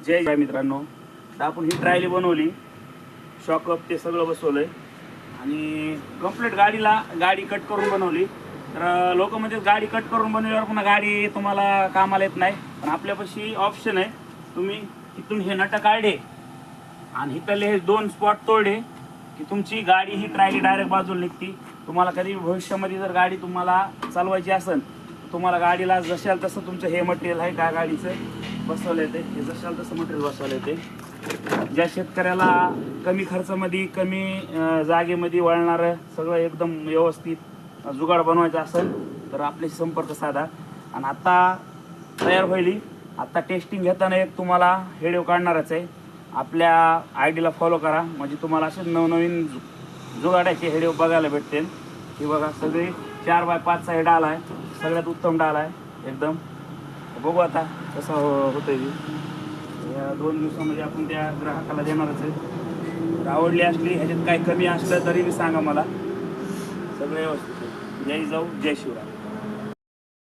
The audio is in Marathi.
जय जय मित्रांनो, तर आपण ही ट्रायली बनवली, शॉकअप ते सगळं बसवलंय आणि कंप्लीट गाडी कट करून बनवली. तर लोक म्हणजे गाडी कट करून बनवल्यावर पुन्हा गाडी तुम्हाला कामाला येत नाही, पण आपल्यापाशी ऑप्शन आहे. तुम्ही इथून हे नट काढले आणि इथले हे 2 स्पॉट तोडले की तुमची गाडी ही ट्रायली डायरेक्ट बाजूला निघते. तुम्हाला कधी भविष्यामध्ये जर गाडी तुम्हाला चालवायची असेल, तुम्हाला गाडीला जशाल तसं तुमचं हे मटेरियल आहे का गाडीचं बसवलं येते, हे जशाल तसं मटेरियल बसवलं येते. ज्या शेतकऱ्याला कमी खर्चामध्ये कमी जागेमध्ये वळणारं सगळं एकदम व्यवस्थित जुगाड बनवायचं असेल तर आपल्याशी संपर्क साधा. आणि आता तयार होईल, आता टेस्टिंग घेताना एक तुम्हाला व्हिडिओ काढणारच आहे. आपल्या ID ला फॉलो करा, म्हणजे तुम्हाला असे नवनवीन जुगाडाचे व्हिडिओ बघायला भेटतील. ही बघा सगळी 4x5चा हे डाल आहे, सगळ्यात उत्तम डाल आहे एकदम. बघू आता कसं होतंय. या 2 दिवसामध्ये आपण त्या ग्राहकाला देणारच आहे. आवडली असली ह्याच्यात काही कमी असलं तरी मी सांगा मला, सगळं व्यवस्थित. जय जाऊ जय शिवराय.